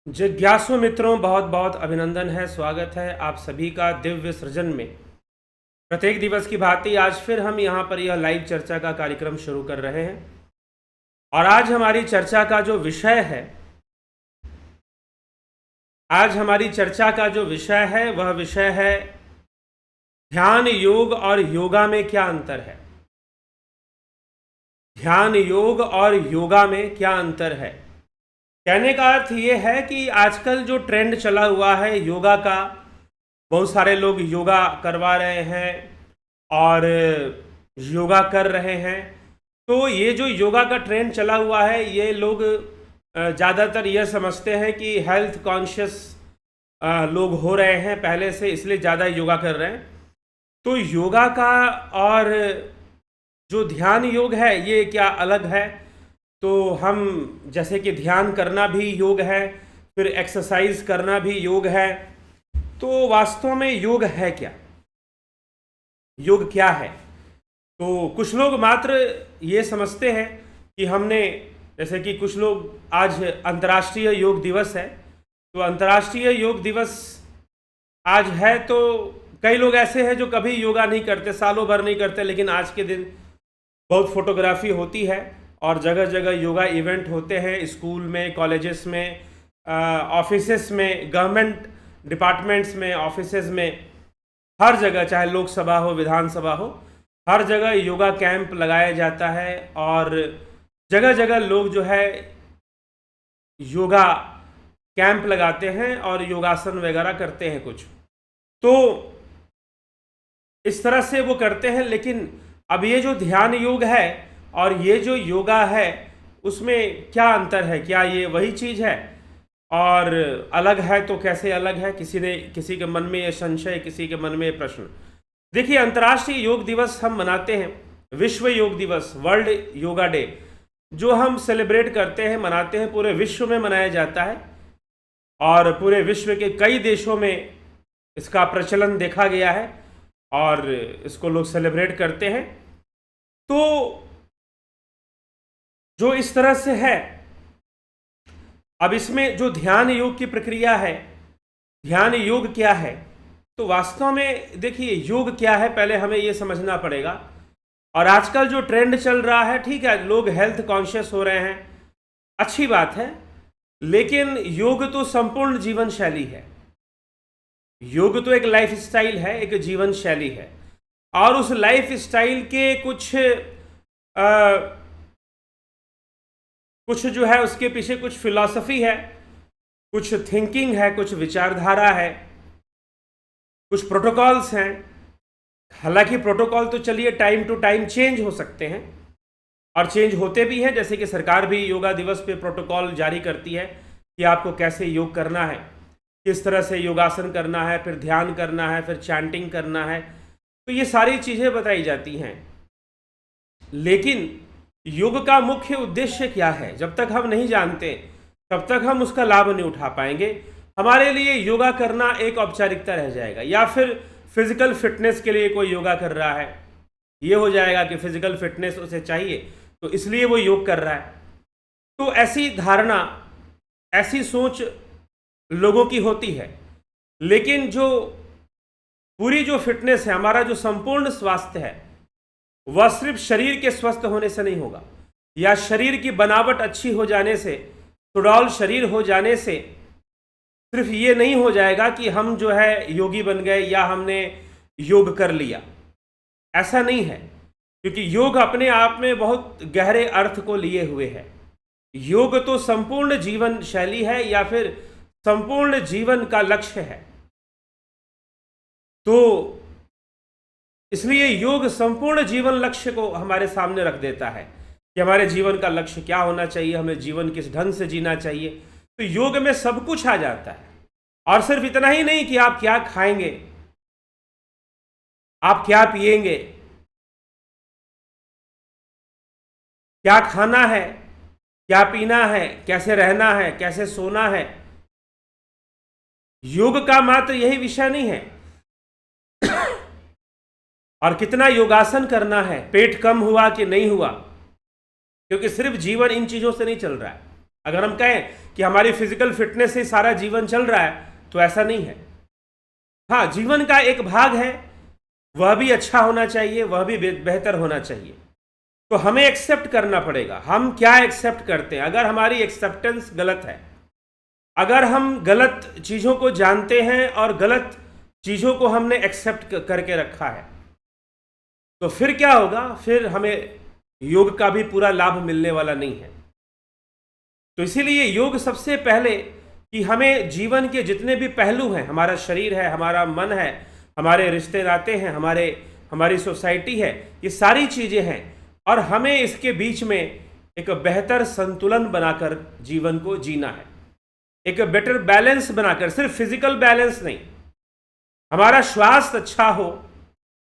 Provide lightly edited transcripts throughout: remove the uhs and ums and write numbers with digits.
जिज्ञासु मित्रों, बहुत बहुत अभिनंदन है, स्वागत है आप सभी का दिव्य सृजन में। प्रत्येक दिवस की भांति आज फिर हम यहाँ पर यह लाइव चर्चा का कार्यक्रम शुरू कर रहे हैं और आज हमारी चर्चा का जो विषय है वह विषय है ध्यान योग और योगा में क्या अंतर है। ध्यान योग और योगा में क्या अंतर है, कहने का अर्थ ये है कि आजकल जो ट्रेंड चला हुआ है योगा का, बहुत सारे लोग योगा करवा रहे हैं और योगा कर रहे हैं। तो ये जो योगा का ट्रेंड चला हुआ है, ये लोग ज़्यादातर ये समझते हैं कि हेल्थ कॉन्शियस लोग हो रहे हैं पहले से, इसलिए ज़्यादा योगा कर रहे हैं। तो योगा का और जो ध्यान योग है ये क्या अलग है। तो हम जैसे कि ध्यान करना भी योग है, फिर एक्सरसाइज करना भी योग है। तो वास्तव में योग है क्या, योग क्या है। तो कुछ लोग मात्र ये समझते हैं कि हमने, जैसे कि कुछ लोग, आज अंतर्राष्ट्रीय योग दिवस है, तो अंतर्राष्ट्रीय योग दिवस आज है, तो कई लोग ऐसे हैं जो कभी योगा नहीं करते, सालों भर नहीं करते, लेकिन आज के दिन बहुत फोटोग्राफी होती है और जगह जगह योगा इवेंट होते हैं, स्कूल में, कॉलेजेस में, ऑफिसेस में, गवर्नमेंट डिपार्टमेंट्स में, ऑफिसेस में, हर जगह, चाहे लोकसभा हो, विधानसभा हो, हर जगह योगा कैंप लगाया जाता है और जगह जगह लोग जो है योगा कैंप लगाते हैं और योगासन वगैरह करते हैं कुछ। तो इस तरह से वो करते हैं। लेकिन अब ये जो ध्यान योग है और ये जो योगा है, उसमें क्या अंतर है, क्या ये वही चीज़ है और अलग है तो कैसे अलग है। किसी के मन में ये संशय, किसी के मन में ये प्रश्न। देखिए, अंतर्राष्ट्रीय योग दिवस हम मनाते हैं, विश्व योग दिवस, वर्ल्ड योगा डे, जो हम सेलिब्रेट करते हैं, मनाते हैं, पूरे विश्व में मनाया जाता है और पूरे विश्व के कई देशों में इसका प्रचलन देखा गया है और इसको लोग सेलिब्रेट करते हैं। तो जो इस तरह से है, अब इसमें जो ध्यान योग की प्रक्रिया है, ध्यान योग क्या है, तो वास्तव में देखिए योग क्या है पहले हमें ये समझना पड़ेगा। और आजकल जो ट्रेंड चल रहा है, ठीक है, लोग हेल्थ कॉन्शियस हो रहे हैं, अच्छी बात है, लेकिन योग तो संपूर्ण जीवन शैली है। योग तो एक लाइफ स्टाइल है, एक जीवन शैली है और उस लाइफ स्टाइल के कुछ जो है उसके पीछे कुछ फिलॉसफी है, कुछ थिंकिंग है, कुछ विचारधारा है, कुछ प्रोटोकॉल्स हैं। हालांकि प्रोटोकॉल तो चलिए टाइम टू टाइम चेंज हो सकते हैं और चेंज होते भी हैं, जैसे कि सरकार भी योगा दिवस पे प्रोटोकॉल जारी करती है कि आपको कैसे योग करना है, किस तरह से योगासन करना है, फिर ध्यान करना है, फिर चैंटिंग करना है, तो ये सारी चीज़ें बताई जाती हैं। लेकिन योग का मुख्य उद्देश्य क्या है, जब तक हम नहीं जानते तब तक हम उसका लाभ नहीं उठा पाएंगे। हमारे लिए योगा करना एक औपचारिकता रह जाएगा, या फिर फिजिकल फिटनेस के लिए कोई योगा कर रहा है, ये हो जाएगा कि फिजिकल फिटनेस उसे चाहिए तो इसलिए वो योग कर रहा है। तो ऐसी धारणा, ऐसी सोच लोगों की होती है। लेकिन जो पूरी जो फिटनेस है, हमारा जो संपूर्ण स्वास्थ्य है, वह सिर्फ शरीर के स्वस्थ होने से नहीं होगा, या शरीर की बनावट अच्छी हो जाने से, सुडौल शरीर हो जाने से सिर्फ ये नहीं हो जाएगा कि हम जो है योगी बन गए या हमने योग कर लिया। ऐसा नहीं है, क्योंकि योग अपने आप में बहुत गहरे अर्थ को लिए हुए है। योग तो संपूर्ण जीवन शैली है या फिर संपूर्ण जीवन का लक्ष्य है। तो इसलिए योग संपूर्ण जीवन लक्ष्य को हमारे सामने रख देता है कि हमारे जीवन का लक्ष्य क्या होना चाहिए, हमें जीवन किस ढंग से जीना चाहिए। तो योग में सब कुछ आ जाता है। और सिर्फ इतना ही नहीं कि आप क्या खाएंगे, आप क्या पिएंगे, क्या खाना है, क्या पीना है, कैसे रहना है, कैसे सोना है। योग का मात्र यही विषय नहीं है। और कितना योगासन करना है, पेट कम हुआ कि नहीं हुआ, क्योंकि सिर्फ जीवन इन चीज़ों से नहीं चल रहा है। अगर हम कहें कि हमारी फिजिकल फिटनेस से सारा जीवन चल रहा है, तो ऐसा नहीं है। हाँ, जीवन का एक भाग है, वह भी अच्छा होना चाहिए, वह भी बेहतर होना चाहिए। तो हमें एक्सेप्ट करना पड़ेगा। हम क्या एक्सेप्ट करते हैं? अगर हमारी एक्सेप्टेंस गलत है, अगर हम गलत चीज़ों को जानते हैं और गलत चीज़ों को हमने एक्सेप्ट करके रखा है, तो फिर क्या होगा? फिर हमें योग का भी पूरा लाभ मिलने वाला नहीं है। तो इसीलिए योग सबसे पहले कि हमें जीवन के जितने भी पहलू हैं, हमारा शरीर है, हमारा मन है, हमारे रिश्ते नाते हैं, हमारी सोसाइटी है, ये सारी चीज़ें हैं, और हमें इसके बीच में एक बेहतर संतुलन बनाकर जीवन को जीना है, एक बेटर बैलेंस बनाकर। सिर्फ फिजिकल बैलेंस नहीं, हमारा स्वास्थ्य अच्छा हो,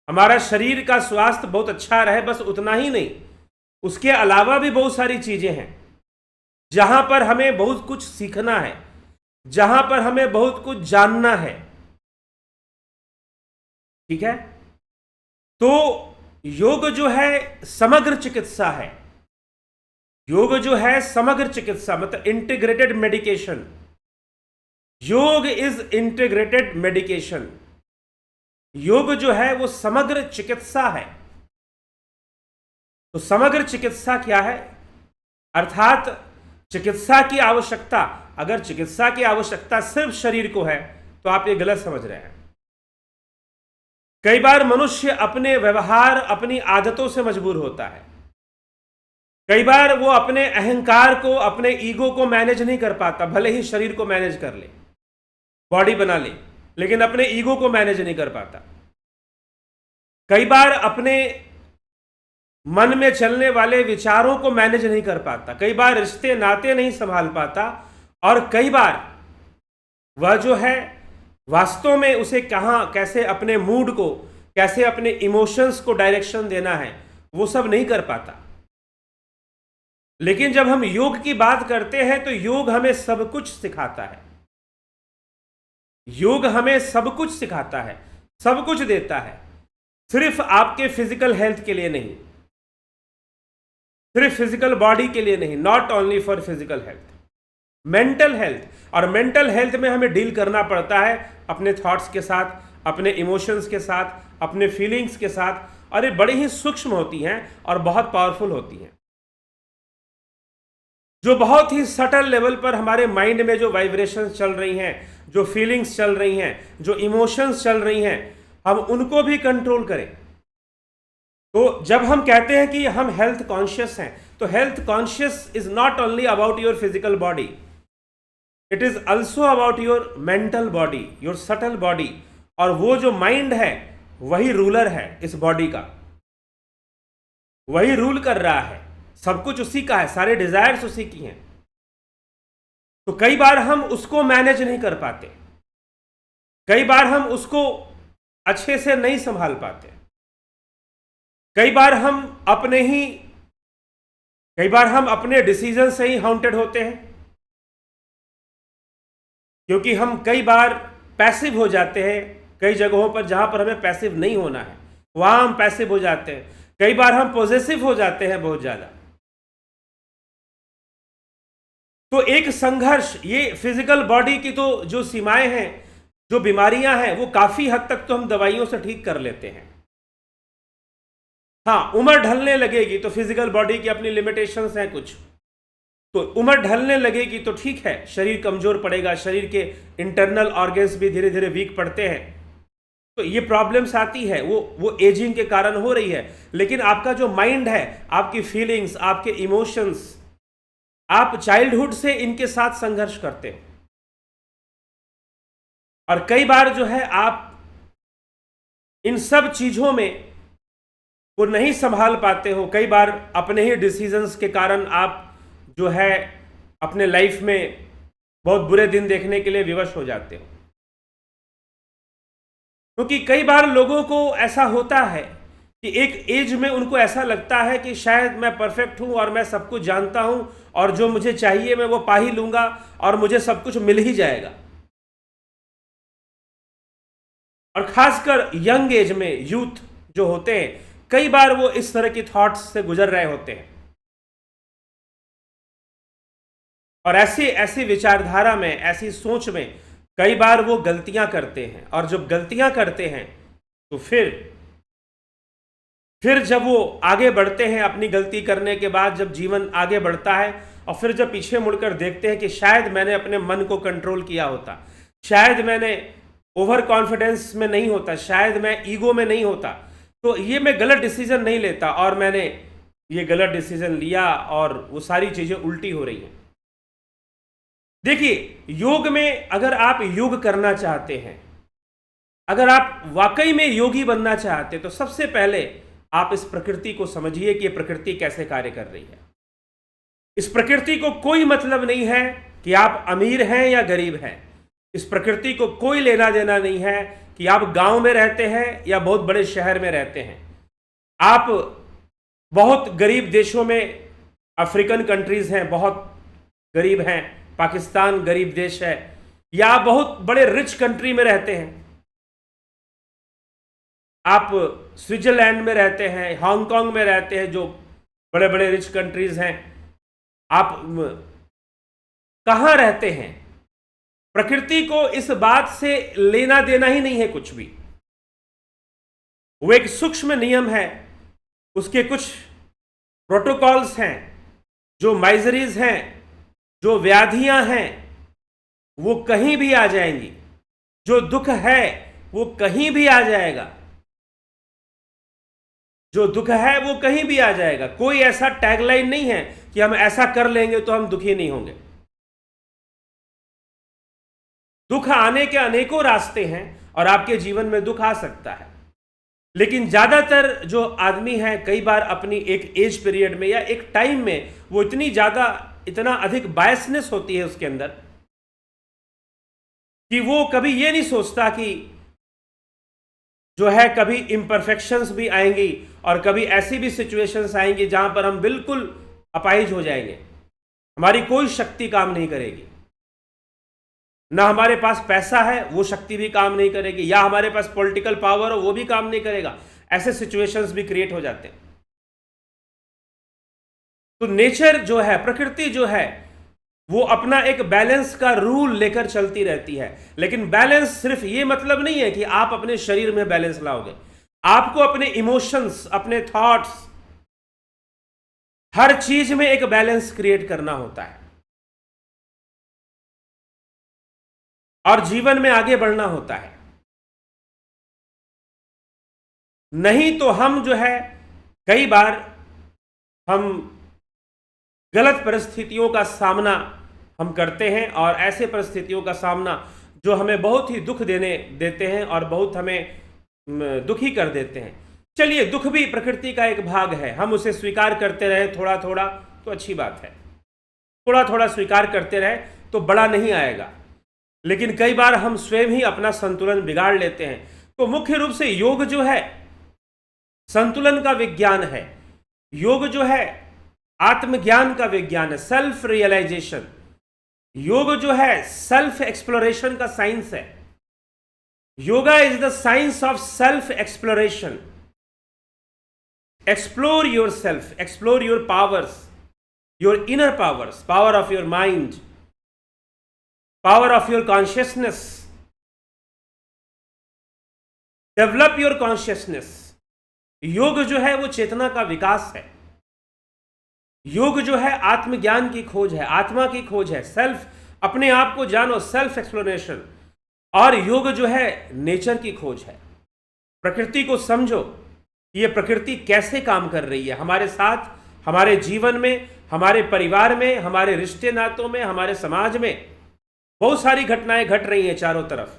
हमारा शरीर का स्वास्थ्य बहुत अच्छा रहे, बस उतना ही नहीं, उसके अलावा भी बहुत सारी चीज़ें हैं जहां पर हमें बहुत कुछ सीखना है, जहां पर हमें बहुत कुछ जानना है। ठीक है? तो योग जो है समग्र चिकित्सा है। योग जो है समग्र चिकित्सा, मतलब इंटीग्रेटेड मेडिकेशन। योग इज इंटीग्रेटेड मेडिकेशन। योग जो है वो समग्र चिकित्सा है। तो समग्र चिकित्सा क्या है? अर्थात चिकित्सा की आवश्यकता, अगर चिकित्सा की आवश्यकता सिर्फ शरीर को है, तो आप ये गलत समझ रहे हैं। कई बार मनुष्य अपने व्यवहार, अपनी आदतों से मजबूर होता है। कई बार वो अपने अहंकार को, अपने ईगो को मैनेज नहीं कर पाता, भले ही शरीर को मैनेज कर ले, बॉडी बना ले, लेकिन अपने ईगो को मैनेज नहीं कर पाता। कई बार अपने मन में चलने वाले विचारों को मैनेज नहीं कर पाता, कई बार रिश्ते नाते नहीं संभाल पाता, और कई बार वह जो है वास्तव में उसे कहां, कैसे अपने मूड को, कैसे अपने इमोशंस को डायरेक्शन देना है, वो सब नहीं कर पाता। लेकिन जब हम योग की बात करते हैं, तो योग हमें सब कुछ सिखाता है। योग हमें सब कुछ सिखाता है, सब कुछ देता है, सिर्फ आपके फिजिकल हेल्थ के लिए नहीं, सिर्फ फिजिकल बॉडी के लिए नहीं, not only for physical health, mental health. और मेंटल हेल्थ में हमें डील करना पड़ता है अपने थॉट्स के साथ, अपने इमोशंस के साथ, अपने फीलिंग्स के साथ, और ये बड़ी ही सूक्ष्म होती हैं और बहुत पावरफुल होती हैं, जो बहुत ही सटल लेवल पर हमारे माइंड में जो वाइब्रेशंस चल रही हैं, जो फीलिंग्स चल रही हैं, जो इमोशंस चल रही हैं, हम उनको भी कंट्रोल करें। तो जब हम कहते हैं कि हम हेल्थ कॉन्शियस हैं, तो health conscious is not only about your physical body, it is also about your mental body, your subtle body. और वो जो माइंड है वही रूलर है इस बॉडी का, वही रूल कर रहा है, सब कुछ उसी का है, सारे डिजायर्स उसी की हैं। तो कई बार हम उसको मैनेज नहीं कर पाते, कई बार हम उसको अच्छे से नहीं संभाल पाते, कई बार हम अपने डिसीजन से ही हाउंटेड होते हैं, क्योंकि हम कई बार पैसिव हो जाते हैं। कई जगहों पर जहां पर हमें पैसिव नहीं होना है, वहां हम पैसिव हो जाते हैं। कई बार हम पॉजेसिव हो जाते हैं बहुत ज्यादा। तो एक संघर्ष, ये फिजिकल बॉडी की तो जो सीमाएं हैं, जो बीमारियां हैं, वो काफी हद तक तो हम दवाइयों से ठीक कर लेते हैं। हाँ, उम्र ढलने लगेगी तो फिजिकल बॉडी की अपनी लिमिटेशंस हैं कुछ, तो उम्र ढलने लगेगी तो ठीक है, शरीर कमजोर पड़ेगा, शरीर के इंटरनल ऑर्गन्स भी धीरे धीरे वीक पड़ते हैं, तो ये प्रॉब्लम्स आती है, वो एजिंग के कारण हो रही है। लेकिन आपका जो माइंड है, आपकी फीलिंग्स, आपके इमोशंस, आप चाइल्डहुड से इनके साथ संघर्ष करते हो, और कई बार जो है आप इन सब चीजों में वो नहीं संभाल पाते हो। कई बार अपने ही डिसीजंस के कारण आप जो है अपने लाइफ में बहुत बुरे दिन देखने के लिए विवश हो जाते हो, क्योंकि कई बार लोगों को ऐसा होता है कि एक एज में उनको ऐसा लगता है कि शायद मैं परफेक्ट हूं और मैं सब कुछ जानता हूं, और जो मुझे चाहिए मैं वो पा ही लूंगा और मुझे सब कुछ मिल ही जाएगा। और खासकर यंग एज में यूथ जो होते हैं, कई बार वो इस तरह की थॉट्स से गुजर रहे होते हैं। और ऐसी ऐसी विचारधारा में, ऐसी सोच में कई बार वो गलतियां करते हैं, और जब गलतियां करते हैं तो फिर जब वो आगे बढ़ते हैं अपनी गलती करने के बाद, जब जीवन आगे बढ़ता है और फिर जब पीछे मुड़कर देखते हैं कि शायद मैंने अपने मन को कंट्रोल किया होता, शायद मैंने ओवर कॉन्फिडेंस में नहीं होता, शायद मैं ईगो में नहीं होता, तो ये मैं गलत डिसीजन नहीं लेता, और मैंने ये गलत डिसीजन लिया और वो सारी चीजें उल्टी हो रही हैं। देखिए, योग में अगर आप योग करना चाहते हैं, अगर आप वाकई में योगी बनना चाहते हैं, तो सबसे पहले आप इस प्रकृति को समझिए कि ये प्रकृति कैसे कार्य कर रही है। इस प्रकृति को कोई मतलब नहीं है कि आप अमीर हैं या गरीब हैं। इस प्रकृति को कोई लेना देना नहीं है कि आप गांव में रहते हैं या बहुत बड़े शहर में रहते हैं। आप बहुत गरीब देशों में, अफ्रीकन कंट्रीज हैं, बहुत गरीब हैं, पाकिस्तान गरीब देश है, या आप बहुत बड़े रिच कंट्री में रहते हैं, आप स्विट्जरलैंड में रहते हैं, हांगकांग में रहते हैं, जो बड़े बड़े रिच कंट्रीज हैं, आप कहाँ रहते हैं, प्रकृति को इस बात से लेना देना ही नहीं है कुछ भी। वो एक सूक्ष्म नियम है, उसके कुछ प्रोटोकॉल्स हैं, जो माइजरीज हैं, जो व्याधियां हैं, वो कहीं भी आ जाएंगी। जो दुख है वो कहीं भी आ जाएगा, जो दुख है वो कहीं भी आ जाएगा। कोई ऐसा टैगलाइन नहीं है कि हम ऐसा कर लेंगे तो हम दुखी नहीं होंगे। दुख आने के अनेकों रास्ते हैं और आपके जीवन में दुख आ सकता है, लेकिन ज्यादातर जो आदमी है, कई बार अपनी एक एज पीरियड में या एक टाइम में वो इतना अधिक बायसनेस होती है उसके अंदर कि वो कभी ये नहीं सोचता कि जो है कभी इम्परफेक्शंस भी आएंगी और कभी ऐसी भी सिचुएशंस आएंगी जहां पर हम बिल्कुल अपाहिज हो जाएंगे, हमारी कोई शक्ति काम नहीं करेगी, ना हमारे पास पैसा है वो शक्ति भी काम नहीं करेगी, या हमारे पास पॉलिटिकल पावर हो वो भी काम नहीं करेगा। ऐसे सिचुएशंस भी क्रिएट हो जाते हैं। तो नेचर जो है, प्रकृति जो है, वो अपना एक बैलेंस का रूल लेकर चलती रहती है। लेकिन बैलेंस सिर्फ ये मतलब नहीं है कि आप अपने शरीर में बैलेंस लाओगे। आपको अपने इमोशंस, अपने थॉट्स, हर चीज में एक बैलेंस क्रिएट करना होता है और जीवन में आगे बढ़ना होता है। नहीं तो हम जो है कई बार हम गलत परिस्थितियों का सामना हम करते हैं, और ऐसे परिस्थितियों का सामना जो हमें बहुत ही दुख देते हैं और बहुत हमें दुखी कर देते हैं। चलिए, दुख भी प्रकृति का एक भाग है, हम उसे स्वीकार करते रहे थोड़ा थोड़ा तो अच्छी बात है। थोड़ा थोड़ा स्वीकार करते रहे तो बड़ा नहीं आएगा, लेकिन कई बार हम स्वयं ही अपना संतुलन बिगाड़ लेते हैं। तो मुख्य रूप से योग जो है संतुलन का विज्ञान है। योग जो है आत्मज्ञान का विज्ञान है, सेल्फ रियलाइजेशन। योग जो है सेल्फ एक्सप्लोरेशन का साइंस है। Yoga is the science of self exploration. Explore your self, explore your powers, your inner powers, power of your mind, power of your consciousness. Develop your consciousness. योग जो है वो चेतना का विकास है। योग जो है आत्मज्ञान की खोज है, आत्मा की खोज है, सेल्फ, अपने आप को जानो, सेल्फ एक्सप्लोरेशन। और योग जो है नेचर की खोज है, प्रकृति को समझो, ये प्रकृति कैसे काम कर रही है हमारे साथ, हमारे जीवन में, हमारे परिवार में, हमारे रिश्ते नातों में, हमारे समाज में बहुत सारी घटनाएं घट रही हैं चारों तरफ।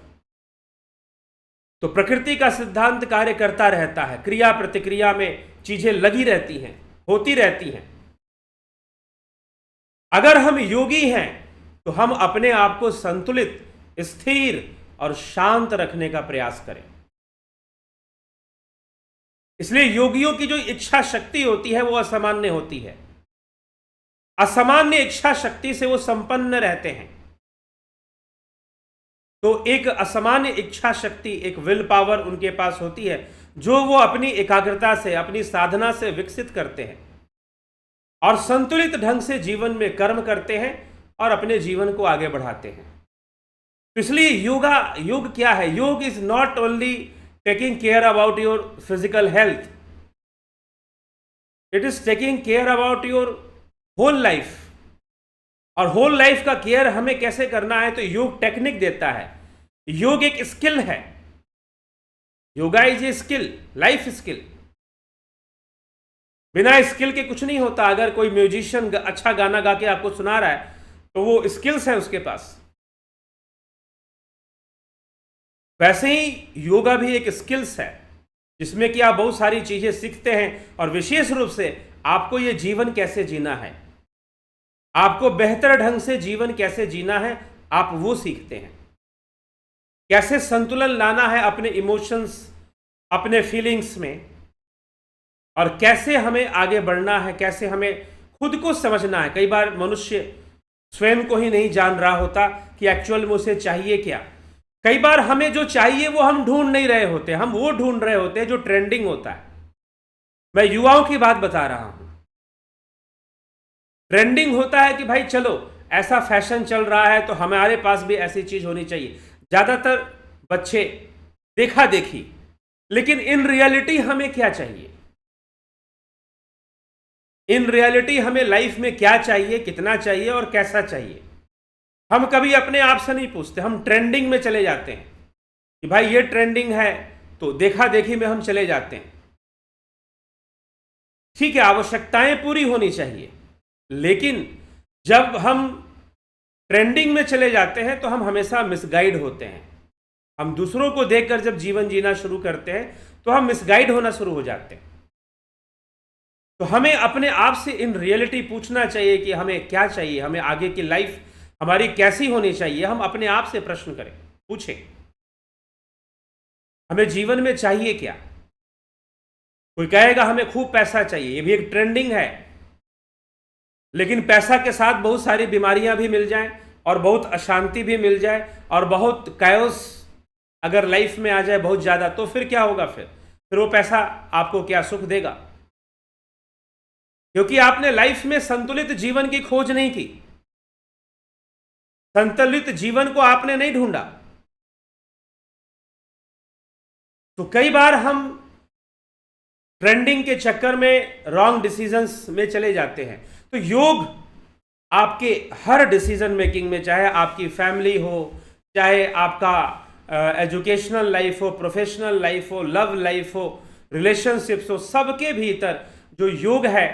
तो प्रकृति का सिद्धांत कार्य करता रहता है, क्रिया प्रतिक्रिया में चीजें लगी रहती हैं, होती रहती हैं। अगर हम योगी हैं तो हम अपने आप को संतुलित, स्थिर और शांत रखने का प्रयास करें। इसलिए योगियों की जो इच्छा शक्ति होती है वो असामान्य होती है। असामान्य इच्छा शक्ति से वो संपन्न रहते हैं। तो एक असामान्य इच्छा शक्ति, एक विल पावर उनके पास होती है, जो वो अपनी एकाग्रता से, अपनी साधना से विकसित करते हैं और संतुलित ढंग से जीवन में कर्म करते हैं और अपने जीवन को आगे बढ़ाते हैं। तो इसलिए योग क्या है? Yoga is not only taking care about your physical health, it is taking care about your whole life. और होल लाइफ का केयर हमें कैसे करना है? तो योग टेक्निक देता है। योग एक स्किल है। Yoga is a skill, life skill. बिना स्किल के कुछ नहीं होता। अगर कोई म्यूजिशियन अच्छा गाना गा के आपको सुना रहा है तो वो स्किल्स है उसके पास। वैसे ही योगा भी एक स्किल्स है जिसमें कि आप बहुत सारी चीजें सीखते हैं और विशेष रूप से आपको ये जीवन कैसे जीना है, आपको बेहतर ढंग से जीवन कैसे जीना है, आप वो सीखते हैं। कैसे संतुलन लाना है अपने इमोशंस, अपने फीलिंग्स में, और कैसे हमें आगे बढ़ना है, कैसे हमें खुद को समझना है। कई बार मनुष्य स्वयं को ही नहीं जान रहा होता कि एक्चुअल में उसे चाहिए क्या। कई बार हमें जो चाहिए वो हम ढूंढ नहीं रहे होते, हम वो ढूंढ रहे होते हैं जो ट्रेंडिंग होता है। मैं युवाओं की बात बता रहा हूं। ट्रेंडिंग होता है कि भाई चलो ऐसा फैशन चल रहा है तो हमारे पास भी ऐसी चीज होनी चाहिए। ज्यादातर बच्चे देखा देखी, लेकिन इन रियलिटी हमें क्या चाहिए? इन रियलिटी हमें लाइफ में क्या चाहिए, कितना चाहिए और कैसा चाहिए, हम कभी अपने आप से नहीं पूछते। हम ट्रेंडिंग में चले जाते हैं कि भाई ये ट्रेंडिंग है तो देखा देखी में हम चले जाते हैं। ठीक है, आवश्यकताएं पूरी होनी चाहिए, लेकिन जब हम ट्रेंडिंग में चले जाते हैं तो हम हमेशा मिसगाइड होते हैं। हम दूसरों को देखकर जब जीवन जीना शुरू करते हैं तो हम मिसगाइड होना शुरू हो जाते हैं। तो हमें अपने आप से इन रियलिटी पूछना चाहिए कि हमें क्या चाहिए, हमें आगे की लाइफ हमारी कैसी होनी चाहिए। हम अपने आप से प्रश्न करें, पूछें हमें जीवन में चाहिए क्या। कोई कहेगा हमें खूब पैसा चाहिए, ये भी एक ट्रेंडिंग है, लेकिन पैसा के साथ बहुत सारी बीमारियां भी मिल जाएं और बहुत अशांति भी मिल जाए और बहुत कायोस अगर लाइफ में आ जाए बहुत ज्यादा, तो फिर क्या होगा? फिर वो पैसा आपको क्या सुख देगा? क्योंकि आपने लाइफ में संतुलित जीवन की खोज नहीं की, संतुलित जीवन को आपने नहीं ढूंढा। तो कई बार हम ट्रेंडिंग के चक्कर में रॉन्ग डिसीजंस में चले जाते हैं। तो योग आपके हर डिसीजन मेकिंग में, चाहे आपकी फैमिली हो, चाहे आपका एजुकेशनल लाइफ हो, प्रोफेशनल लाइफ हो, लव लाइफ हो, रिलेशनशिप्स हो, सबके भीतर जो योग है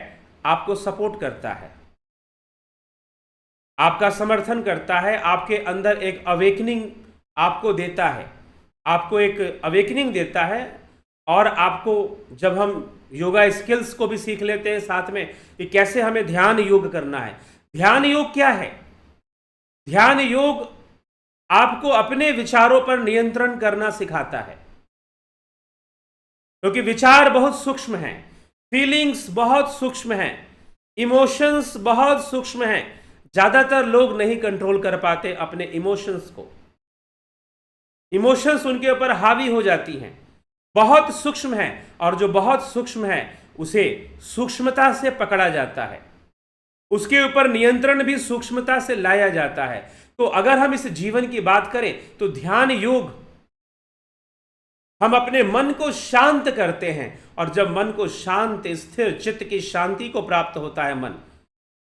आपको सपोर्ट करता है, आपका समर्थन करता है, आपके अंदर एक अवेकनिंग आपको देता है, आपको एक अवेकनिंग देता है। और आपको जब हम योगा स्किल्स को भी सीख लेते हैं साथ में कि कैसे हमें ध्यान योग करना है। ध्यान योग क्या है? ध्यान योग आपको अपने विचारों पर नियंत्रण करना सिखाता है, क्योंकि विचार बहुत सूक्ष्म हैं, फीलिंग्स बहुत सूक्ष्म हैं, इमोशंस बहुत सूक्ष्म हैं। ज्यादातर लोग नहीं कंट्रोल कर पाते अपने इमोशंस को, इमोशंस उनके ऊपर हावी हो जाती हैं, बहुत सूक्ष्म है। और जो बहुत सूक्ष्म है उसे सूक्ष्मता से पकड़ा जाता है, उसके ऊपर नियंत्रण भी सूक्ष्मता से लाया जाता है। तो अगर हम इस जीवन की बात करें तो ध्यान योग, हम अपने मन को शांत करते हैं, और जब मन को शांत स्थिर चित्त की शांति को प्राप्त होता है मन,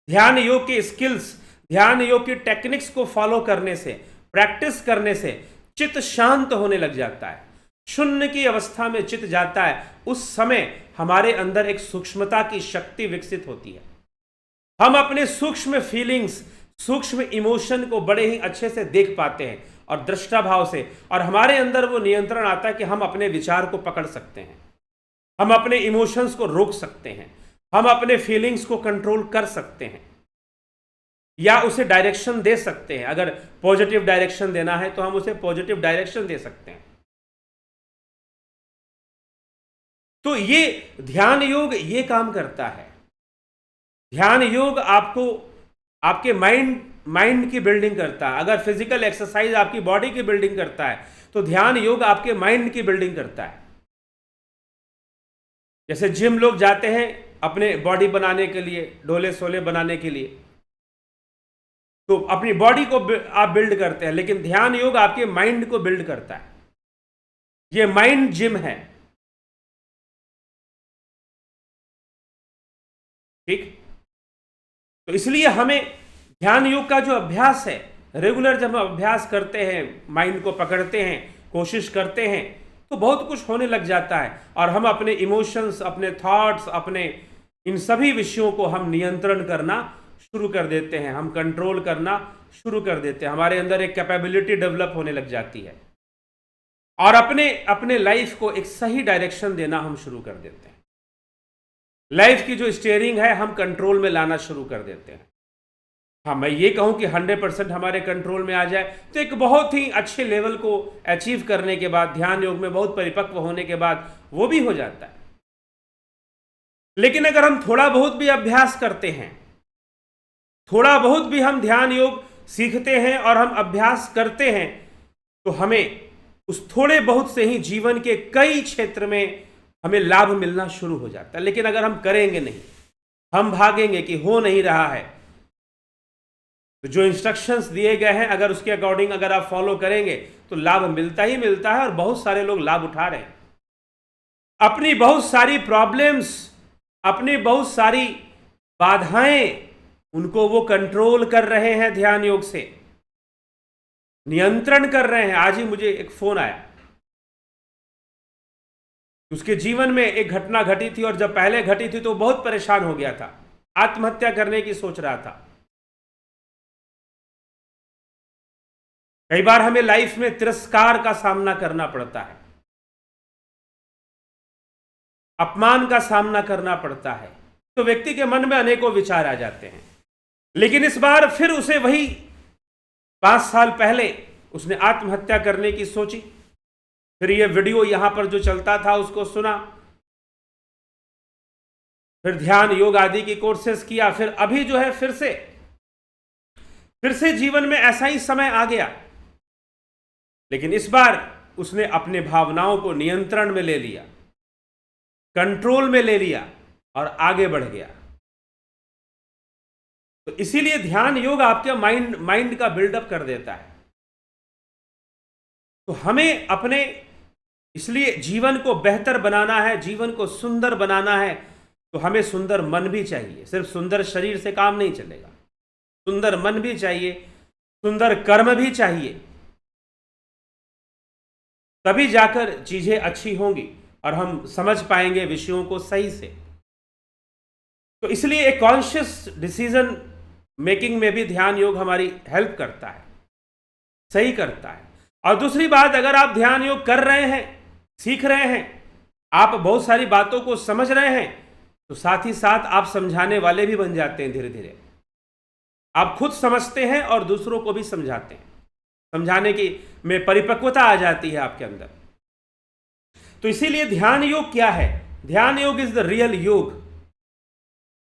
ध्यान योग के स्किल्स, ध्यान योग की टेक्निक्स को फॉलो करने से, प्रैक्टिस करने से चित्त शांत होने लग जाता है, शून्य की अवस्था में चित्त जाता है। उस समय हमारे अंदर एक सूक्ष्मता की शक्ति विकसित होती है। हम अपने सूक्ष्म फीलिंग्स, सूक्ष्म इमोशन को बड़े ही अच्छे से देख पाते हैं और दृष्टा भाव से, और हमारे अंदर वो नियंत्रण आता है कि हम अपने विचार को पकड़ सकते हैं, हम अपने इमोशंस को रोक सकते हैं, हम अपने फीलिंग्स को कंट्रोल कर सकते हैं या उसे डायरेक्शन दे सकते हैं। अगर पॉजिटिव डायरेक्शन देना है तो हम उसे पॉजिटिव डायरेक्शन दे सकते हैं। तो ये ध्यान योग ये काम करता है। ध्यान योग आपको आपके माइंड की बिल्डिंग करता है। अगर फिजिकल एक्सरसाइज आपकी बॉडी की बिल्डिंग करता है तो ध्यान योग आपके माइंड की बिल्डिंग करता है। जैसे जिम लोग जाते हैं अपने बॉडी बनाने के लिए, डोले सोले बनाने के लिए, तो अपनी बॉडी को आप बिल्ड करते हैं, लेकिन ध्यान योग आपके माइंड को बिल्ड करता है। ये माइंड जिम है। ठीक, तो इसलिए हमें ध्यान योग का जो अभ्यास है, रेगुलर जब हम अभ्यास करते हैं, माइंड को पकड़ते हैं, कोशिश करते हैं, तो बहुत कुछ होने लग जाता है और हम अपने इमोशंस, अपने थॉट्स, अपने इन सभी विषयों को हम नियंत्रण करना शुरू कर देते हैं, हम कंट्रोल करना शुरू कर देते हैं। हमारे अंदर एक कैपेबिलिटी डेवलप होने लग जाती है और अपने अपने लाइफ को एक सही डायरेक्शन देना हम शुरू कर देते हैं। लाइफ की जो स्टीयरिंग है हम कंट्रोल में लाना शुरू कर देते हैं। हाँ, मैं ये कहूं कि 100% हमारे कंट्रोल में आ जाए तो एक बहुत ही अच्छे लेवल को अचीव करने के बाद, ध्यान योग में बहुत परिपक्व होने के बाद वो भी हो जाता है। लेकिन अगर हम थोड़ा बहुत भी अभ्यास करते हैं, थोड़ा बहुत भी हम ध्यान योग सीखते हैं और हम अभ्यास करते हैं, तो हमें उस थोड़े बहुत से ही जीवन के कई क्षेत्र में हमें लाभ मिलना शुरू हो जाता है। लेकिन अगर हम करेंगे नहीं, हम भागेंगे कि हो नहीं रहा है, तो जो इंस्ट्रक्शंस दिए गए हैं अगर उसके अकॉर्डिंग अगर आप फॉलो करेंगे तो लाभ मिलता ही मिलता है और बहुत सारे लोग लाभ उठा रहे हैं। अपनी बहुत सारी प्रॉब्लम्स, अपनी बहुत सारी बाधाएं, उनको वो कंट्रोल कर रहे हैं ध्यान योग से, नियंत्रण कर रहे हैं। आज ही मुझे एक फोन आया, उसके जीवन में एक घटना घटी थी और जब पहले घटी थी तो बहुत परेशान हो गया था, आत्महत्या करने की सोच रहा था। कई बार हमें लाइफ में तिरस्कार का सामना करना पड़ता है, अपमान का सामना करना पड़ता है, तो व्यक्ति के मन में अनेकों विचार आ जाते हैं। लेकिन इस बार फिर उसे वही 5 साल पहले उसने आत्महत्या करने की सोची। फिर ये वीडियो यहां पर जो चलता था उसको सुना, फिर ध्यान योग आदि की कोर्सेस किया, फिर अभी जो है फिर से जीवन में ऐसा ही समय आ गया। लेकिन इस बार उसने अपने भावनाओं को नियंत्रण में ले लिया, कंट्रोल में ले लिया और आगे बढ़ गया। तो इसीलिए ध्यान योग आपके माइंड का बिल्डअप कर देता है। तो हमें अपने इसलिए जीवन को बेहतर बनाना है, जीवन को सुंदर बनाना है, तो हमें सुंदर मन भी चाहिए। सिर्फ सुंदर शरीर से काम नहीं चलेगा, सुंदर मन भी चाहिए, सुंदर कर्म भी चाहिए, तभी जाकर चीजें अच्छी होंगी और हम समझ पाएंगे विषयों को सही से। तो इसलिए एक कॉन्शियस डिसीजन मेकिंग में भी ध्यान योग हमारी हेल्प करता है, सही करता है। और दूसरी बात, अगर आप ध्यान योग कर रहे हैं, सीख रहे हैं, आप बहुत सारी बातों को समझ रहे हैं, तो साथ ही साथ आप समझाने वाले भी बन जाते हैं। धीरे धीरे आप खुद समझते हैं और दूसरों को भी समझाते हैं, समझाने की में परिपक्वता आ जाती है आपके अंदर। तो इसीलिए ध्यान योग क्या है? ध्यान योग इज द रियल योग।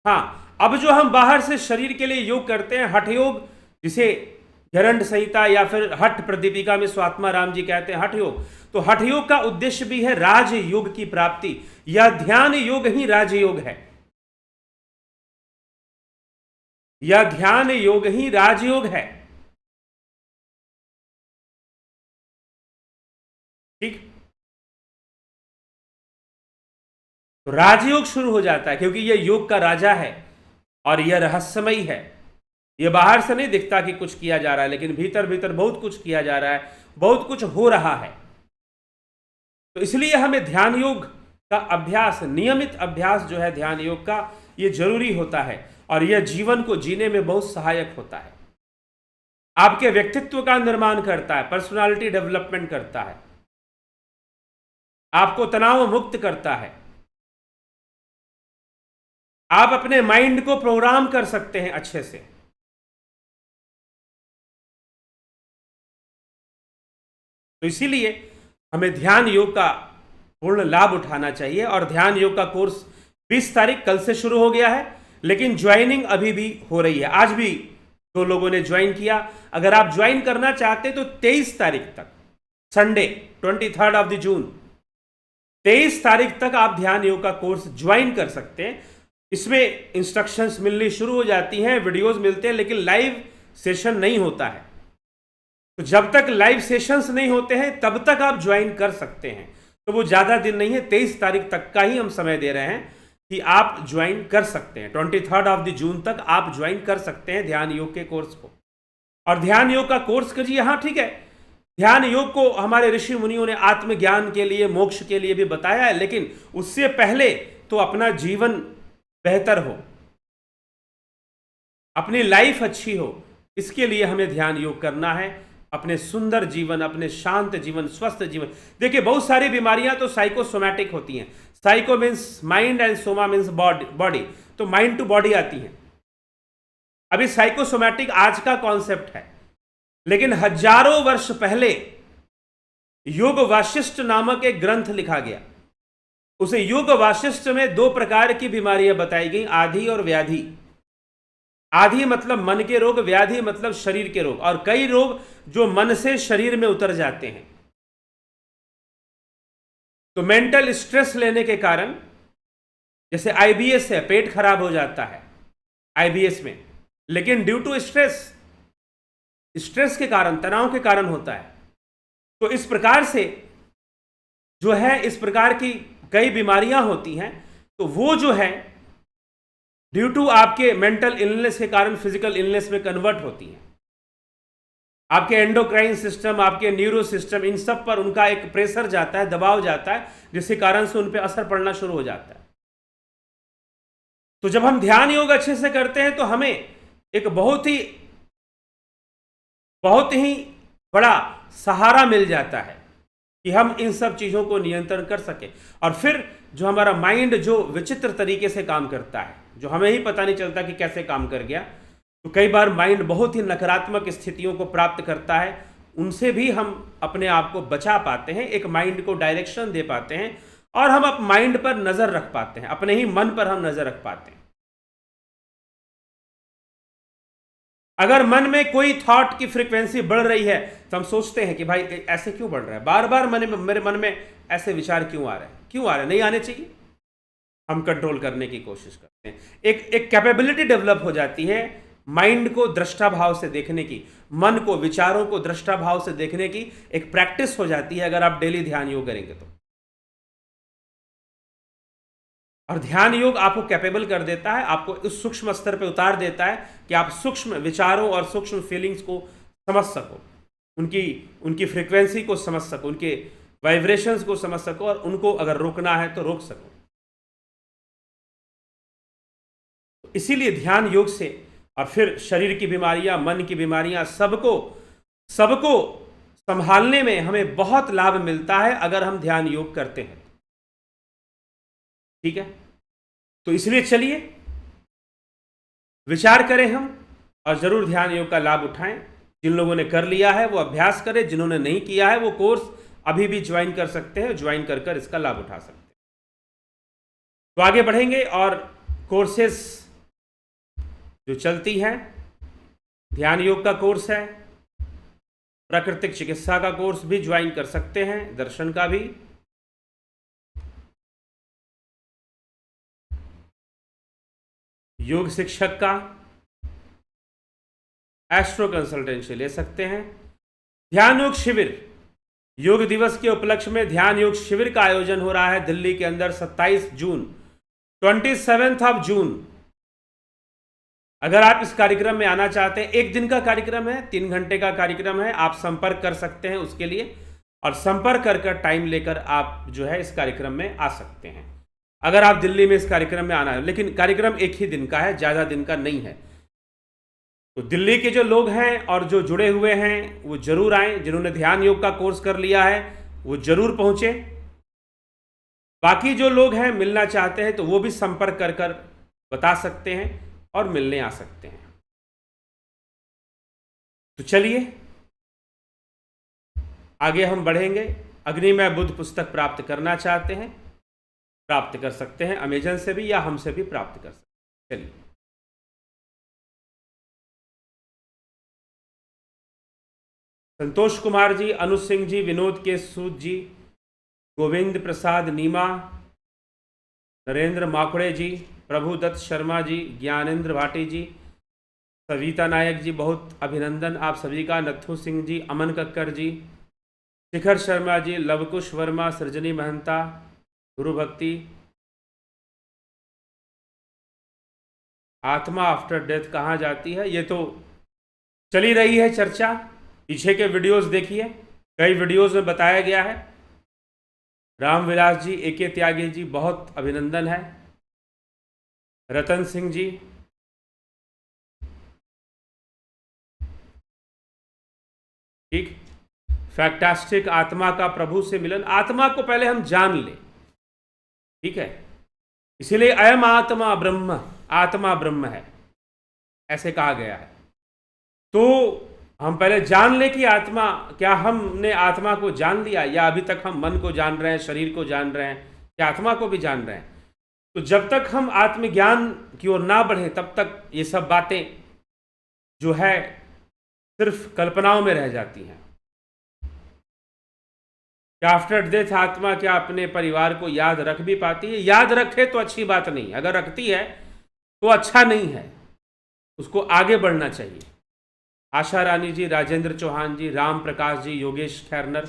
हाँ, अब जो हम बाहर से शरीर के लिए योग करते हैं, हठ योग, जिसे गरंड संहिता या फिर हठ प्रदीपिका में स्वात्मा राम जी कहते हैं हठ योग, तो हठ योग का उद्देश्य भी है राज योग की प्राप्ति। यह ध्यान योग ही राज योग है, यह ध्यान योग ही राजयोग है। ठीक, तो राजयोग शुरू हो जाता है क्योंकि यह योग का राजा है और यह रहस्यमयी है। यह बाहर से नहीं दिखता कि कुछ किया जा रहा है, लेकिन भीतर भीतर बहुत कुछ किया जा रहा है, बहुत कुछ हो रहा है। तो इसलिए हमें ध्यान योग का अभ्यास, नियमित अभ्यास जो है ध्यान योग का, यह जरूरी होता है और यह जीवन को जीने में बहुत सहायक होता है। आपके व्यक्तित्व का निर्माण करता है, पर्सनालिटी डेवलपमेंट करता है, आपको तनाव मुक्त करता है। आप अपने माइंड को प्रोग्राम कर सकते हैं अच्छे से। तो इसीलिए हमें ध्यान योग का पूर्ण लाभ उठाना चाहिए। और ध्यान योग का कोर्स 20 तारीख कल से शुरू हो गया है, लेकिन ज्वाइनिंग अभी भी हो रही है। आज भी 2 लोगों ने ज्वाइन किया। अगर आप ज्वाइन करना चाहते तो 23 तारीख तक, संडे 23 ऑफ द जून, 23 तारीख तक आप ध्यान योग का कोर्स ज्वाइन कर सकते हैं। इसमें इंस्ट्रक्शंस मिलनी शुरू हो जाती हैं, वीडियोस मिलते हैं, लेकिन लाइव सेशन नहीं होता है। तो जब तक लाइव सेशंस नहीं होते हैं तब तक आप ज्वाइन कर सकते हैं। तो वो ज़्यादा दिन नहीं है, 23 तारीख तक का ही हम समय दे रहे हैं कि आप ज्वाइन कर सकते हैं। 23 जून तक आप ज्वाइन कर सकते हैं ध्यान योग के कोर्स को। और ध्यान योग का कोर्स करिए, हाँ ठीक है, ध्यान योग को हमारे ऋषि मुनियों ने आत्मज्ञान के लिए, मोक्ष के लिए भी बताया है, लेकिन उससे पहले तो अपना जीवन बेहतर हो, अपनी लाइफ अच्छी हो, इसके लिए हमें ध्यान योग करना है। अपने सुंदर जीवन, अपने शांत जीवन, स्वस्थ जीवन। देखिए बहुत सारी बीमारियां तो साइकोसोमैटिक होती हैं। Psycho means mind and Soma means body, तो माइंड टू बॉडी आती हैं। अभी साइकोसोमैटिक आज का कॉन्सेप्ट है, लेकिन हजारों वर्ष पहले योग वाशिष्ठ नामक एक ग्रंथ लिखा गया। उसे योग वाशिष्ठ में 2 प्रकार की बीमारियां बताई गई, आधि और व्याधि। आधि मतलब मन के रोग, व्याधि मतलब शरीर के रोग, और कई रोग जो मन से शरीर में उतर जाते हैं। तो मेंटल स्ट्रेस लेने के कारण, जैसे आईबीएस है, पेट खराब हो जाता है आईबीएस में, लेकिन ड्यू टू स्ट्रेस के कारण, तनाव के कारण होता है। तो इस प्रकार से जो है, इस प्रकार की कई बीमारियां होती हैं। तो वो जो है ड्यू टू आपके मेंटल इलनेस के कारण फिजिकल इलनेस में कन्वर्ट होती हैं। आपके एंडोक्राइन सिस्टम, आपके न्यूरो सिस्टम, इन सब पर उनका एक प्रेशर जाता है, दबाव जाता है, जिसके कारण से उन पर असर पड़ना शुरू हो जाता है। तो जब हम ध्यान योग अच्छे से करते हैं तो हमें एक बहुत ही बड़ा सहारा मिल जाता है कि हम इन सब चीज़ों को नियंत्रण कर सकें। और फिर जो हमारा माइंड जो विचित्र तरीके से काम करता है, जो हमें ही पता नहीं चलता कि कैसे काम कर गया, तो कई बार माइंड बहुत ही नकारात्मक स्थितियों को प्राप्त करता है, उनसे भी हम अपने आप को बचा पाते हैं, एक माइंड को डायरेक्शन दे पाते हैं, और हम अपने माइंड पर नज़र रख पाते हैं, अपने ही मन पर हम नज़र रख पाते हैं। अगर मन में कोई थॉट की फ्रीक्वेंसी बढ़ रही है तो हम सोचते हैं कि भाई ऐसे क्यों बढ़ रहा है, बार बार मेरे मन में ऐसे विचार क्यों आ रहे हैं, नहीं आने चाहिए। हम कंट्रोल करने की कोशिश करते हैं। एक कैपेबिलिटी डेवलप हो जाती है माइंड को दृष्टा भाव से देखने की, मन को, विचारों को दृष्टा भाव से देखने की एक प्रैक्टिस हो जाती है अगर आप डेली ध्यान योग करेंगे तो। और ध्यान योग आपको कैपेबल कर देता है, आपको उस सूक्ष्म स्तर पे उतार देता है कि आप सूक्ष्म विचारों और सूक्ष्म फीलिंग्स को समझ सको, उनकी फ्रीक्वेंसी को समझ सको, उनके वाइब्रेशंस को समझ सको, और उनको अगर रोकना है तो रोक सको। इसीलिए ध्यान योग से, और फिर शरीर की बीमारियां, मन की बीमारियां, सबको संभालने में हमें बहुत लाभ मिलता है अगर हम ध्यान योग करते हैं। ठीक है, तो इसलिए चलिए विचार करें हम, और जरूर ध्यान योग का लाभ उठाएं। जिन लोगों ने कर लिया है वो अभ्यास करें, जिन्होंने नहीं किया है वो कोर्स अभी भी ज्वाइन कर सकते हैं, ज्वाइन कर इसका लाभ उठा सकते हैं। तो आगे बढ़ेंगे, और कोर्सेस जो चलती हैं, ध्यान योग का कोर्स है, प्राकृतिक चिकित्सा का कोर्स भी ज्वाइन कर सकते हैं, दर्शन का भी, योग शिक्षक का, एस्ट्रो कंसल्टेंसी ले सकते हैं। ध्यान योग शिविर, योग दिवस के उपलक्ष्य में ध्यान योग शिविर का आयोजन हो रहा है दिल्ली के अंदर 27 जून, 27 जून। अगर आप इस कार्यक्रम में आना चाहते हैं, 1 दिन का कार्यक्रम है, 3 घंटे का कार्यक्रम है, आप संपर्क कर सकते हैं उसके लिए, और संपर्क कर टाइम लेकर आप जो है इस कार्यक्रम में आ सकते हैं अगर आप दिल्ली में इस कार्यक्रम में आना है। लेकिन कार्यक्रम 1 ही दिन का है, ज़्यादा दिन का नहीं है। तो दिल्ली के जो लोग हैं और जो जुड़े हुए हैं वो जरूर आएं, जिन्होंने ध्यान योग का कोर्स कर लिया है वो जरूर पहुंचे। बाकी जो लोग हैं मिलना चाहते हैं तो वो भी संपर्क कर बता सकते हैं और मिलने आ सकते हैं। तो चलिए आगे हम बढ़ेंगे। अग्निमय बुद्ध पुस्तक प्राप्त करना चाहते हैं, प्राप्त कर सकते हैं, अमेजन से भी या हमसे भी प्राप्त कर सकते हैं। चलिए, संतोष कुमार जी, अनु सिंह जी, विनोद के सूद जी, गोविंद प्रसाद नीमा, नरेंद्र माकुड़े जी, प्रभुदत्त शर्मा जी, ज्ञानेंद्र भाटी जी, सविता नायक जी बहुत अभिनंदन आप सभी का। नथु सिंह जी, अमन कक्कर जी, शिखर शर्मा जी, लवकुश वर्मा, सृजनी महंता, गुरु भक्ति। आत्मा आफ्टर डेथ कहाँ जाती है, ये तो चली रही है चर्चा। पीछे के वीडियोस देखिए, कई वीडियोस में बताया गया है। रामविलास जी, एके त्यागी जी बहुत अभिनंदन है। रतन सिंह जी, ठीक। फैक्टास्टिक, आत्मा का प्रभु से मिलन। आत्मा को पहले हम जान ले, ठीक है। इसीलिए अयम आत्मा ब्रह्म, आत्मा ब्रह्म है ऐसे कहा गया है। तो हम पहले जान ले कि आत्मा क्या, हमने आत्मा को जान लिया या अभी तक हम मन को जान रहे हैं, शरीर को जान रहे हैं, या आत्मा को भी जान रहे हैं। तो जब तक हम आत्मज्ञान की ओर ना बढ़े तब तक ये सब बातें जो है सिर्फ कल्पनाओं में रह जाती हैं। क्या आफ्टर डेथ आत्मा क्या अपने परिवार को याद रख भी पाती है? याद रखे तो अच्छी बात नहीं, अगर रखती है तो अच्छा नहीं है, उसको आगे बढ़ना चाहिए। आशा रानी जी, राजेंद्र चौहान जी, राम प्रकाश जी, योगेश खैरनर,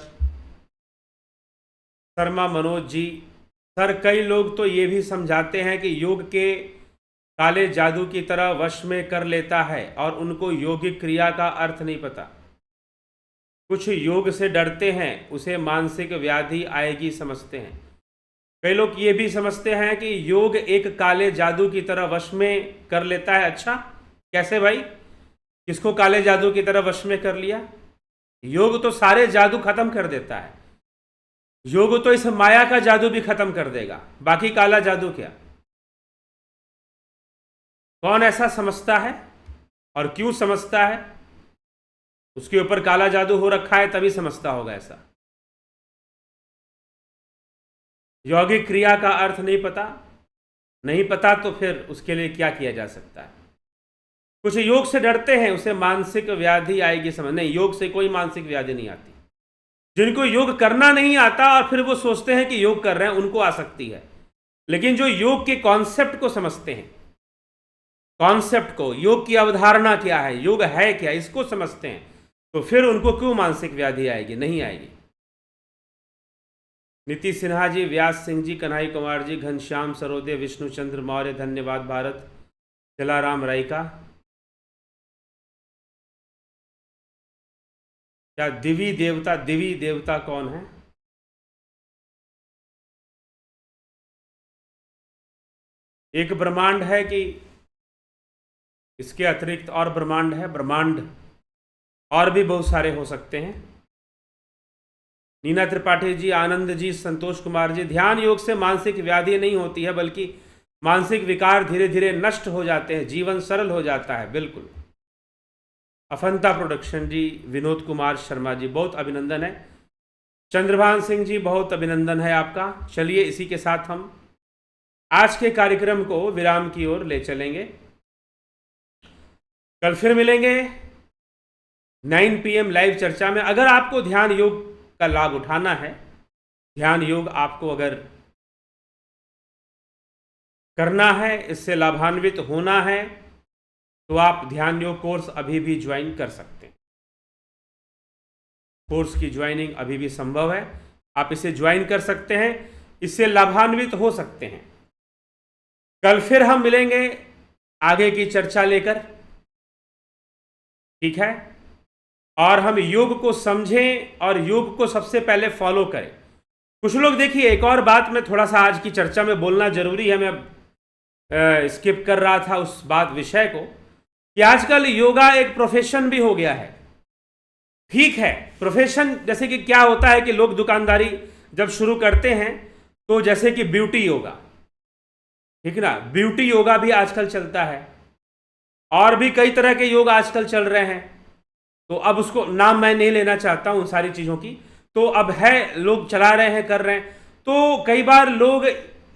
शर्मा मनोज जी। सर, कई लोग तो ये भी समझाते हैं कि योग के काले जादू की तरह वश में कर लेता है और उनको योगिक क्रिया का अर्थ नहीं पता। कुछ योग से डरते हैं, उसे मानसिक व्याधि आएगी समझते हैं। कई लोग ये भी समझते हैं कि योग एक काले जादू की तरह वश में कर लेता है। अच्छा, कैसे भाई? किसको काले जादू की तरह वश में कर लिया? योग तो सारे जादू खत्म कर देता है। योग तो इस माया का जादू भी खत्म कर देगा, बाकी काला जादू क्या? कौन ऐसा समझता है और क्यों समझता है? उसके ऊपर काला जादू हो रखा है तभी समझता होगा ऐसा। यौगिक क्रिया का अर्थ नहीं पता तो फिर उसके लिए क्या किया जा सकता है? कुछ योग से डरते हैं, उसे मानसिक व्याधि आएगी समझ। नहीं, योग से कोई मानसिक व्याधि नहीं आती। जिनको योग करना नहीं आता और फिर वो सोचते हैं कि योग कर रहे हैं, उनको आ सकती है। लेकिन जो योग के कॉन्सेप्ट को समझते हैं, कॉन्सेप्ट को, योग की अवधारणा क्या है, योग है क्या, इसको समझते हैं, तो फिर उनको क्यों मानसिक व्याधि आएगी? नहीं आएगी। नीति सिन्हा जी, व्यास सिंह जी, कन्हई कुमार जी, घनश्याम सरोदे, विष्णुचंद्र मौर्य, धन्यवाद भारत, जलाराम रायका। क्या दिवी देवता कौन है? एक ब्रह्मांड है कि इसके अतिरिक्त और ब्रह्मांड है? ब्रह्मांड और भी बहुत सारे हो सकते हैं। नीना त्रिपाठी जी, आनंद जी, संतोष कुमार जी, ध्यान योग से मानसिक व्याधि नहीं होती है, बल्कि मानसिक विकार धीरे धीरे नष्ट हो जाते हैं, जीवन सरल हो जाता है। बिल्कुल। अफंता प्रोडक्शन जी, विनोद कुमार शर्मा जी बहुत अभिनंदन है। चंद्रभान सिंह जी बहुत अभिनंदन है आपका। चलिए, इसी के साथ हम आज के कार्यक्रम को विराम की ओर ले चलेंगे। कल फिर मिलेंगे 9 PM लाइव चर्चा में। अगर आपको ध्यान योग का लाभ उठाना है, ध्यान योग आपको अगर करना है, इससे लाभान्वित होना है, तो आप ध्यान योग कोर्स अभी भी ज्वाइन कर सकते हैं। कोर्स की ज्वाइनिंग अभी भी संभव है, आप इसे ज्वाइन कर सकते हैं, इससे लाभान्वित हो सकते हैं। कल फिर हम मिलेंगे आगे की चर्चा लेकर, ठीक है? और हम योग को समझें और योग को सबसे पहले फॉलो करें। कुछ लोग, देखिए, एक और बात मैं थोड़ा सा आज की चर्चा में बोलना जरूरी है, मैं स्किप कर रहा था उस विषय को, कि आजकल योगा एक प्रोफेशन भी हो गया है। ठीक है, प्रोफेशन जैसे कि क्या होता है कि लोग दुकानदारी जब शुरू करते हैं तो जैसे कि ब्यूटी योगा, ठीक ना, ब्यूटी योगा भी आजकल चलता है, और भी कई तरह के योग आजकल चल रहे हैं। तो अब उसको नाम मैं नहीं लेना चाहता हूं उन सारी चीज़ों की, तो अब है, लोग चला रहे हैं, कर रहे हैं। तो कई बार लोग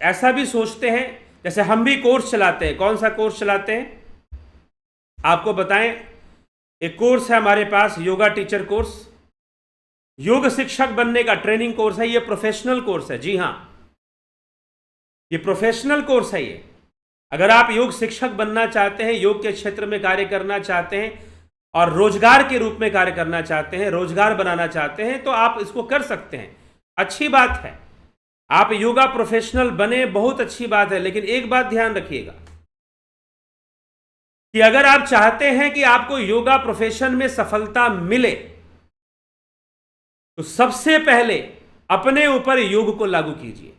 ऐसा भी सोचते हैं, जैसे हम भी कोर्स चलाते हैं। कौन सा कोर्स चलाते हैं आपको बताएं? एक कोर्स है हमारे पास, योगा टीचर कोर्स, योग शिक्षक बनने का ट्रेनिंग कोर्स है। ये प्रोफेशनल कोर्स है, जी हाँ, ये प्रोफेशनल कोर्स है। ये अगर आप योग शिक्षक बनना चाहते हैं, योग के क्षेत्र में कार्य करना चाहते हैं और रोजगार के रूप में कार्य करना चाहते हैं, रोजगार बनाना चाहते हैं, तो आप इसको कर सकते हैं। अच्छी बात है, आप योगा प्रोफेशनल बने, बहुत अच्छी बात है। लेकिन एक बात ध्यान रखिएगा कि अगर आप चाहते हैं कि आपको योगा प्रोफेशन में सफलता मिले, तो सबसे पहले अपने ऊपर योग को लागू कीजिए।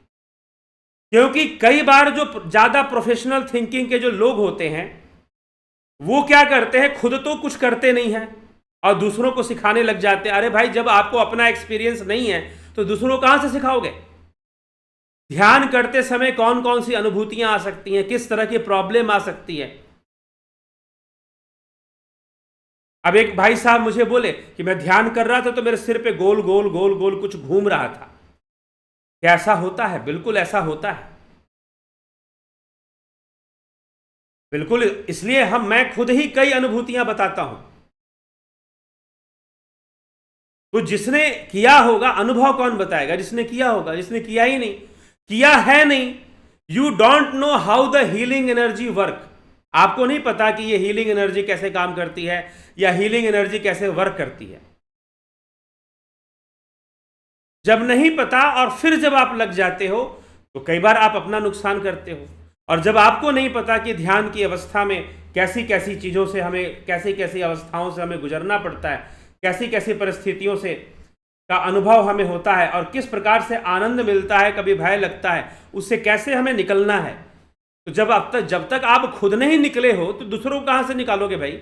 क्योंकि कई बार जो ज्यादा प्रोफेशनल थिंकिंग के जो लोग होते हैं, वो क्या करते हैं, खुद तो कुछ करते नहीं है और दूसरों को सिखाने लग जाते हैं। अरे भाई, जब आपको अपना एक्सपीरियंस नहीं है तो दूसरों को कहां से सिखाओगे? ध्यान करते समय कौन कौन सी अनुभूतियां आ सकती हैं, किस तरह की प्रॉब्लम आ सकती है। अब एक भाई साहब मुझे बोले कि मैं ध्यान कर रहा था तो मेरे सिर पे गोल गोल गोल गोल कुछ घूम रहा था। क्या ऐसा होता है? बिल्कुल ऐसा होता है, बिल्कुल। इसलिए मैं खुद ही कई अनुभूतियां बताता हूं। तो जिसने किया होगा, अनुभव कौन बताएगा? जिसने किया होगा। जिसने किया ही नहीं, किया है नहीं, you don't know how the healing energy work. आपको नहीं पता कि ये हीलिंग एनर्जी कैसे काम करती है या हीलिंग एनर्जी कैसे वर्क करती है। जब नहीं पता और फिर जब आप लग जाते हो तो कई बार आप अपना नुकसान करते हो। और जब आपको नहीं पता कि ध्यान की अवस्था में कैसी कैसी चीज़ों से हमें, कैसी कैसी अवस्थाओं से हमें गुजरना पड़ता है, कैसी कैसी परिस्थितियों से का अनुभव हमें होता है और किस प्रकार से आनंद मिलता है, कभी भय लगता है, उससे कैसे हमें निकलना है, तो जब तक आप खुद नहीं निकले हो तो दूसरों को कहां से निकालोगे भाई?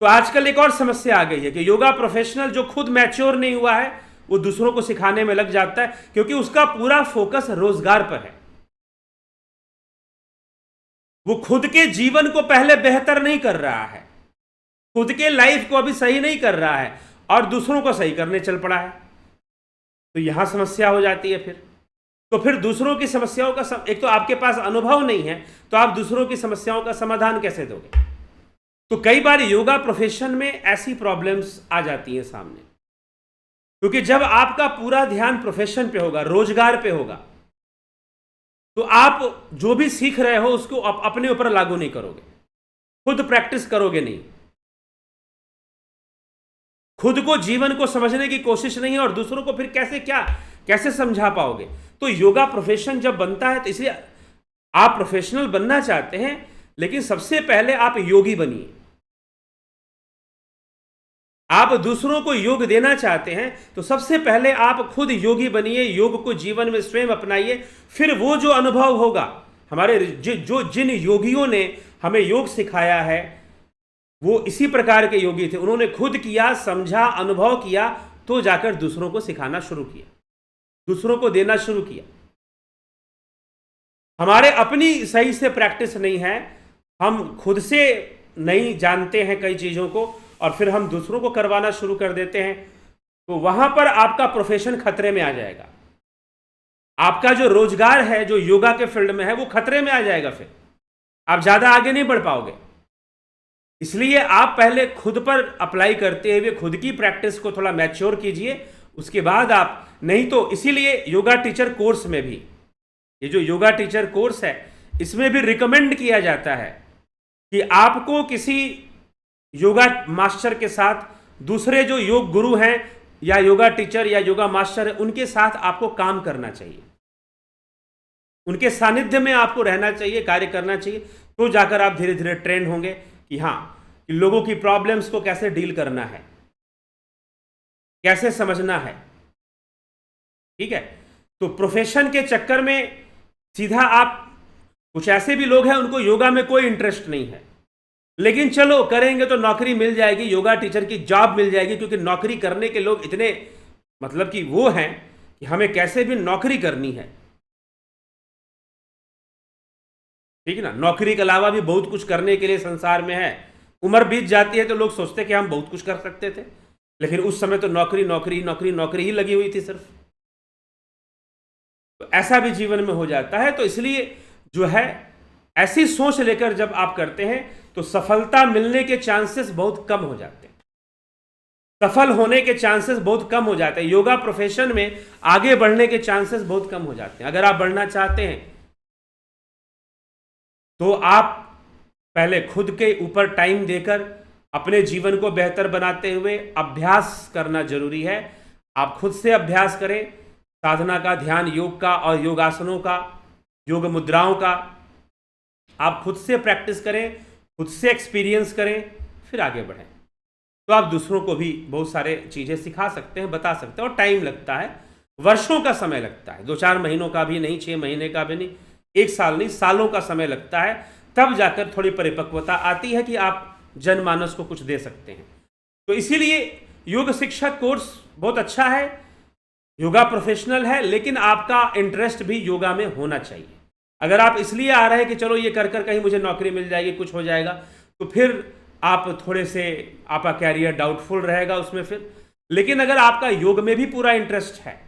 तो आजकल एक और समस्या आ गई है कि योगा प्रोफेशनल जो खुद मैच्योर नहीं हुआ है, वो दूसरों को सिखाने में लग जाता है, क्योंकि उसका पूरा फोकस रोजगार पर है। वो खुद के जीवन को पहले बेहतर नहीं कर रहा है, खुद के लाइफ को अभी सही नहीं कर रहा है और दूसरों को सही करने चल पड़ा है। तो यहां समस्या हो जाती है फिर। तो फिर दूसरों की समस्याओं का एक तो आपके पास अनुभव नहीं है, तो आप दूसरों की समस्याओं का समाधान कैसे दोगे? तो कई बार योगा प्रोफेशन में ऐसी प्रॉब्लम्स आ जाती हैं सामने, क्योंकि जब आपका पूरा ध्यान प्रोफेशन पे होगा, रोजगार पे होगा, तो आप जो भी सीख रहे हो उसको अपने ऊपर लागू नहीं करोगे, खुद प्रैक्टिस करोगे नहीं, खुद को जीवन को समझने की कोशिश नहीं है और दूसरों को फिर कैसे समझा पाओगे? तो योगा प्रोफेशन जब बनता है, तो इसलिए आप प्रोफेशनल बनना चाहते हैं, लेकिन सबसे पहले आप योगी बनिए। आप दूसरों को योग देना चाहते हैं तो सबसे पहले आप खुद योगी बनिए, योग को जीवन में स्वयं अपनाइए। फिर वो जो अनुभव होगा, हमारे जिन योगियों ने हमें योग सिखाया है, वो इसी प्रकार के योगी थे। उन्होंने खुद किया, समझा, अनुभव किया, तो जाकर दूसरों को सिखाना शुरू किया, दूसरों को देना शुरू किया। हमारे अपनी सही से प्रैक्टिस नहीं है, हम खुद से नहीं जानते हैं कई चीजों को और फिर हम दूसरों को करवाना शुरू कर देते हैं, तो वहां पर आपका प्रोफेशन खतरे में आ जाएगा। आपका जो रोजगार है, जो योगा के फील्ड में है, वो खतरे में आ जाएगा। फिर आप ज्यादा आगे नहीं बढ़ पाओगे। इसलिए आप पहले खुद पर अप्लाई करते हुए खुद की प्रैक्टिस को थोड़ा मैच्योर कीजिए, उसके बाद आप, नहीं तो इसीलिए योगा टीचर कोर्स में भी, ये जो योगा टीचर कोर्स है, इसमें भी रिकमेंड किया जाता है कि आपको किसी योगा मास्टर के साथ, दूसरे जो योग गुरु हैं या योगा टीचर या योगा मास्टर है, उनके साथ आपको काम करना चाहिए, उनके सानिध्य में आपको रहना चाहिए, कार्य करना चाहिए, तो जाकर आप धीरे धीरे ट्रेंड होंगे कि हाँ, कि लोगों की प्रॉब्लम्स को कैसे डील करना है, कैसे समझना है। ठीक है? तो प्रोफेशन के चक्कर में सीधा आप, कुछ ऐसे भी लोग हैं उनको योगा में कोई इंटरेस्ट नहीं है, लेकिन चलो करेंगे तो नौकरी मिल जाएगी, योगा टीचर की जॉब मिल जाएगी, क्योंकि नौकरी करने के लोग इतने मतलब कि वो हैं कि हमें कैसे भी नौकरी करनी है। ठीक है ना? नौकरी के अलावा भी बहुत कुछ करने के लिए संसार में है। उम्र बीत जाती है तो लोग सोचते कि हम बहुत कुछ कर सकते थे, लेकिन उस समय तो नौकरी नौकरी नौकरी नौकरी ही लगी हुई थी सिर्फ। तो ऐसा भी जीवन में हो जाता है। तो इसलिए जो है, ऐसी सोच लेकर जब आप करते हैं तो सफलता मिलने के चांसेस बहुत कम हो जाते हैं, सफल होने के चांसेस बहुत कम हो जाते हैं। योगा प्रोफेशन में आगे बढ़ने के चांसेस बहुत कम हो जाते हैं। अगर आप बढ़ना चाहते हैं तो आप पहले खुद के ऊपर टाइम देकर अपने जीवन को बेहतर बनाते हुए अभ्यास करना जरूरी है। आप खुद से अभ्यास करें, साधना का, ध्यान योग का और योगासनों का, योग मुद्राओं का। आप खुद से प्रैक्टिस करें, खुद से एक्सपीरियंस करें, फिर आगे बढ़ें। तो आप दूसरों को भी बहुत सारे चीज़ें सिखा सकते हैं, बता सकते हैं। और टाइम लगता है, वर्षों का समय लगता है, 2-4 महीनों का भी नहीं, 6 महीने का भी नहीं, 1 साल नहीं, सालों का समय लगता है। तब जाकर थोड़ी परिपक्वता आती है कि आप जनमानस को कुछ दे सकते हैं। तो इसीलिए योग शिक्षक कोर्स बहुत अच्छा है, योगा प्रोफेशनल है, लेकिन आपका इंटरेस्ट भी योगा में होना चाहिए। अगर आप इसलिए आ रहे हैं कि चलो ये कर कर कहीं मुझे नौकरी मिल जाएगी, कुछ हो जाएगा, तो फिर आप थोड़े से, आपका कैरियर डाउटफुल रहेगा उसमें फिर। लेकिन अगर आपका योग में भी पूरा इंटरेस्ट है,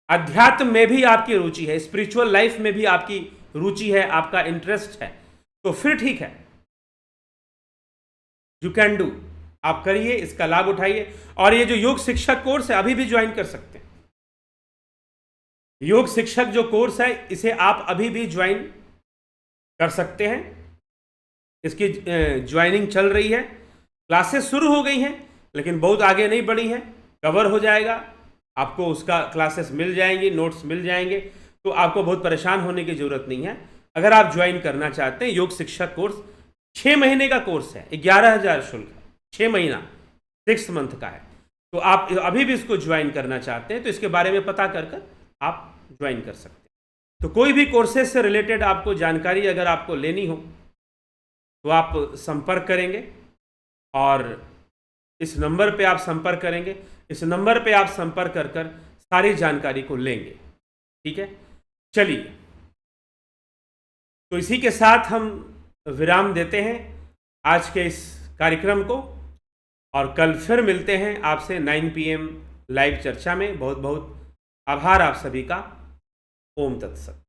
अध्यात्म में भी आपकी रुचि है, स्पिरिचुअल लाइफ में भी आपकी रुचि है, आपका इंटरेस्ट है, तो फिर ठीक है, यू कैन डू। आप करिए, इसका लाभ उठाइए। और ये जो योग शिक्षक कोर्स है, अभी भी ज्वाइन कर सकते हैं। योग शिक्षक जो कोर्स है, इसे आप अभी भी ज्वाइन कर सकते हैं। इसकी ज्वाइनिंग चल रही है, क्लासेस शुरू हो गई हैं, लेकिन बहुत आगे नहीं बढ़ी हैं। कवर हो जाएगा, आपको उसका क्लासेस मिल जाएंगी, नोट्स मिल जाएंगे, तो आपको बहुत परेशान होने की ज़रूरत नहीं है। अगर आप ज्वाइन करना चाहते हैं, योग शिक्षक कोर्स 6 महीने का कोर्स है, 11,000 शुल्क है, 6 महीना, 6 मंथ का है। तो आप अभी भी इसको ज्वाइन करना चाहते हैं, तो इसके बारे में पता कर आप ज्वाइन कर सकते हैं। तो कोई भी कोर्सेज से रिलेटेड आपको जानकारी अगर आपको लेनी हो, तो आप संपर्क करेंगे, और इस नंबर पे आप संपर्क करेंगे, इस नंबर पे आप संपर्क कर सारी जानकारी को लेंगे। ठीक है, चलिए, तो इसी के साथ हम विराम देते हैं आज के इस कार्यक्रम को, और कल फिर मिलते हैं आपसे 9 PM लाइव चर्चा में। बहुत बहुत आभार आप सभी का। ओम तत्सत।